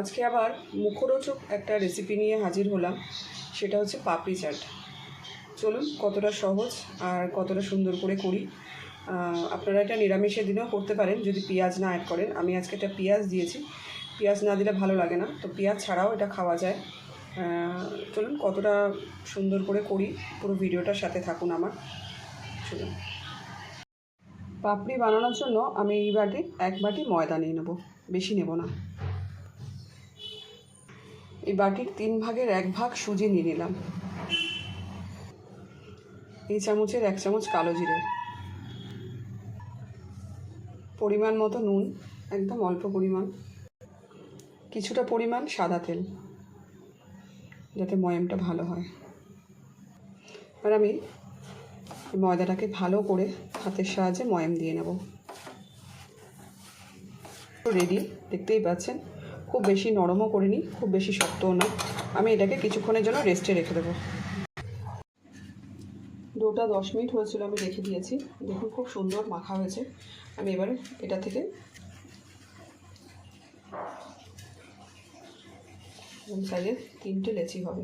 আজকে আবার মুখরোচক একটা রেসিপি নিয়ে হাজির হলাম, সেটা হচ্ছে পাপড়ি চাট। চলুন কতটা সহজ আর কতটা সুন্দর করে করি। আপনারা এটা নিরামিষের দিনেও করতে পারেন যদি পেঁয়াজ না অ্যাড করেন। আমি আজকে একটা পেঁয়াজ দিয়েছি, পেঁয়াজ না দিলে ভালো লাগে না, তো পেঁয়াজ ছাড়াও এটা খাওয়া যায়। চলুন কতটা সুন্দর করে করি, পুরো ভিডিওটার সাথে থাকুন আমার। চলুন, পাপড়ি বানানোর জন্য আমি এই বাটির 1 বাটি ময়দা নিয়ে নেব, বেশি নেব না। এই বাটির 3 ভাগের 1 ভাগ সুজি নিয়ে নিলাম। এই চামচের 1 চামচ কালো জিরে, পরিমাণ মতো নুন, একদম অল্প পরিমাণ, কিছুটা পরিমাণ সাদা তেল, যাতে ময়ামটা ভালো হয়। আর আমি ময়দাটাকে ভালো করে হাতের সাহায্যে ময়াম দিয়ে নেব। রেডি, দেখতেই পাচ্ছেন। খুব বেশি নরমও করিনি, খুব বেশি শক্তও না। আমি এটাকে কিছুক্ষণের জন্য রেস্টে রেখে দেবো। ডোটা 10 মিনিট হয়েছিল, আমি রেখে দিয়েছি। দেখুন খুব সুন্দর মাখা হয়েছে। আমি এবারে এটা থেকে সাইজের 3টে লেচি হবে।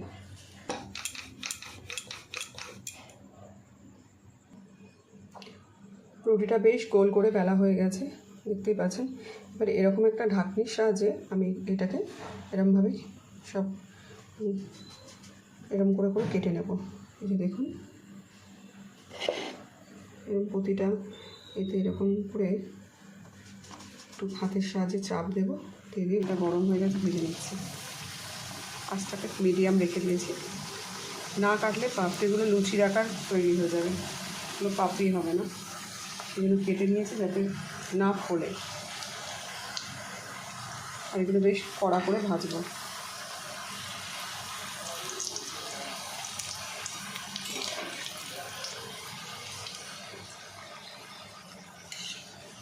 রুটিটা বেশ গোল করে বেলা হয়ে গেছে, দেখতেই পাচ্ছেন। এবারে এরকম একটা ঢাকনির সাহায্যে আমি এটাকে এরকমভাবে সব এরকম করে করে কেটে নেব। এই যে দেখুন, এরকম প্রতিটা এতে এরকম করে একটু হাতের সাহায্যে চাপ দেবো। দিয়ে এটা গরম হয়ে গেছে, ভেজে নিচ্ছি। আঁচটাকে মিডিয়াম রেখে দিয়েছি। না কাটলে পাপড়িগুলো লুচির আকার তৈরি হয়ে যাবে, এগুলো পাপড়ি হবে না। এগুলো কেটে নিয়েছি যাতে না ফোলে। আর এগুলো বেশ কড়া করে ভাজবো।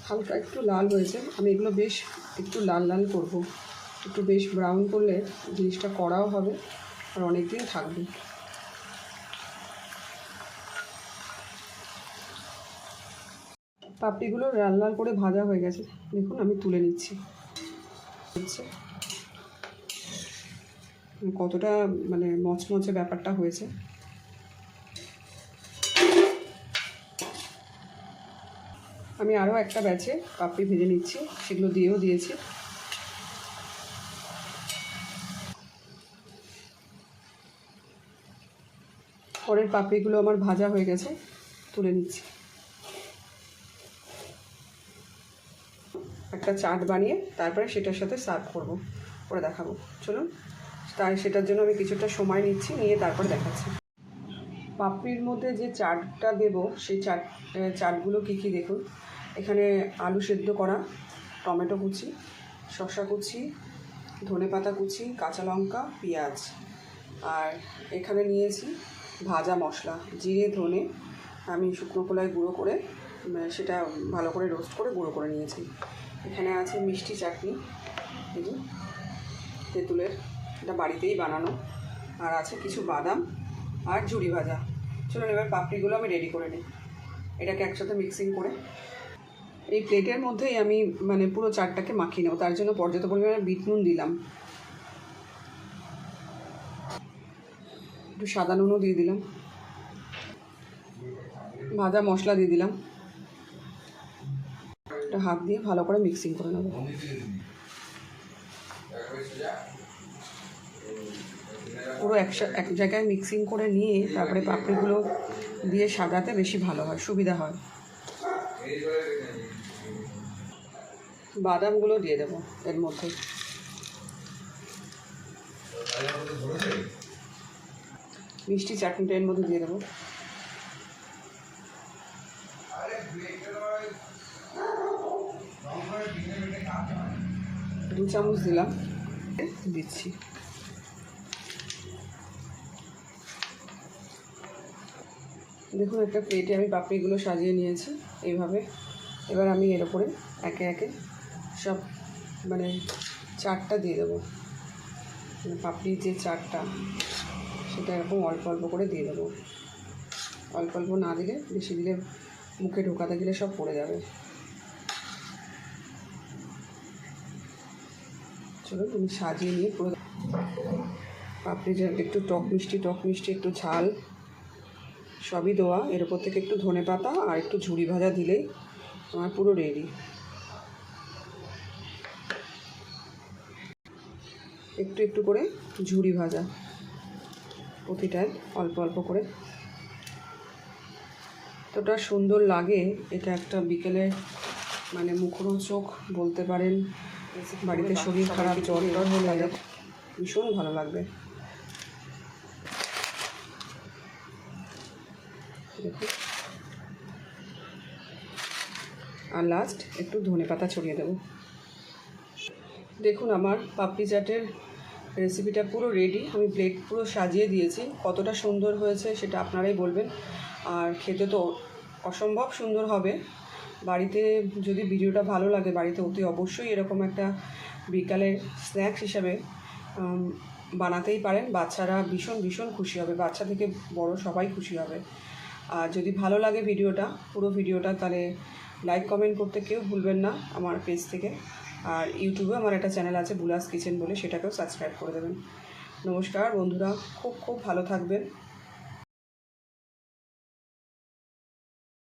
হালকা একটু লাল হয়েছে, আমি এগুলো বেশ একটু লাল লাল করব। একটু বেশ ব্রাউন করলে জিনিসটা কড়াও হবে আর অনেক দিন থাকবে। পাপড়িগুলো লাল লাল করে ভাজা হয়ে গেছে, দেখুন আমি তুলে নিচ্ছি। কতটা মচমচে ব্যাপারটা হয়েছে। আমি আরও একটা ব্যাচে পাপড়ি ভেজে নিচ্ছি, সেগুলো দিয়েও দিয়েছি। পরের পাপড়িগুলো আমার ভাজা হয়ে গেছে, তুলে নিচ্ছি। একটা চাট বানিয়ে তারপরে সেটার সাথে সার্ভ করব, করে দেখাবো। চলুন, তাই সেটার জন্য আমি কিছুটা সময় নিচ্ছি, নিয়ে তারপরে দেখাচ্ছি। পাপড়ির মধ্যে যে চাটটা দেব, সেই চাটগুলো কী কী দেখুন। এখানে আলু সেদ্ধ করা, টমেটো কুচি, শসা কুচি, ধনেপাতা কুচি, কাঁচা লঙ্কা, পেঁয়াজ। আর এখানে নিয়েছি ভাজা মশলা, জিরে ধনে আমি শুকনো খোলায় গুঁড়ো করে সেটা ভালো করে রোস্ট করে গুঁড়ো করে নিয়েছি। এখানে আছে মিষ্টি চাটনি, এই যে তেঁতুলের, এটা বাড়িতেই বানানো। আর আছে কিছু বাদাম আর ঝুড়ি ভাজা। চলুন এবার পাপড়িগুলো আমি রেডি করে নিই। এটাকে একসাথে মিক্সিং করে এই প্লেটের মধ্যেই আমি পুরো চাটটাকে মাখিয়ে নেব। তার জন্য পর্যাপ্ত পরিমাণে বিট নুন দিলাম, একটু সাদা নুনও দিয়ে দিলাম, ভাজা মশলা দিয়ে দিলাম। এটা হাত দিয়ে ভালো করে মিক্সিং করে নেব। পুরো এক জায়গায় মিক্সিং করে নিয়ে তারপরে পাপড়িগুলো দিয়ে সাজাতে বেশি ভালো হয়, সুবিধা হয়। বাদামগুলো দিয়ে দেবো এর মধ্যে। মিষ্টি চাটনিটা এর মধ্যে দিয়ে দেবো। 2 চামচ দিলাম, দিচ্ছি। দেখুন একটা প্লেটে আমি পাপড়িগুলো সাজিয়ে নিয়েছি এইভাবে। এবার আমি এর উপরে একে একে সব চাটটা দিয়ে দেবো। পাপড়ির যে চাটটা, সেটা এরকম অল্প অল্প করে দিয়ে দেবো। অল্প অল্প না দিলে, বেশি দিলে মুখে ঢোকাতে গেলে সব পড়ে যাবে। চলুন আমি সাজিয়ে নিয়ে পুরো পাপড়ি চাট একটু টক মিষ্টি একটু ঝাল সবই দেওয়া। এর উপর থেকে একটু ধনেপাতা আর একটু ঝুরি ভাজা দিলেই আমার পুরো রেডি। একটু একটু করে ঝুরি ভাজা প্রতিটায় অল্প অল্প করে, এতটা সুন্দর লাগে। এটা একটা বিকেলে মানে মুখরোচক বলতে পারেন। বাড়িতে শরীর খারাপ জ্বর টর হলে ভীষণ ভালো লাগবে। দেখুন, আর লাস্ট একটু ধনেপাতা ছড়িয়ে দেবো। দেখুন আমার পাপড়ি চাটের রেসিপিটা পুরো রেডি। আমি প্লেট পুরো সাজিয়ে দিয়েছি। কতটা সুন্দর হয়েছে সেটা আপনারাই বলবেন। আর খেতে তো অসম্ভব সুন্দর হবে। বাড়িতে যদি ভিডিওটা ভালো লাগে, বাড়িতে অতি অবশ্যই এরকম একটা বিকালের স্ন্যাক্স হিসাবে বানাতেই পারেন। বাচ্চারা ভীষণ খুশি হবে, বাচ্চা থেকে বড় সবাই খুশি হবে। আর যদি ভালো লাগে ভিডিওটা, পুরো ভিডিওটা, তাহলে লাইক কমেন্ট করতে কেউ ভুলবেন না আমার পেজ থেকে। আর ইউটিউবে আমার একটা চ্যানেল আছে বুলাস কিচেন বলে, সেটাকেও সাবস্ক্রাইব করে দেবেন। নমস্কার বন্ধুরা, খুব ভালো থাকবেন।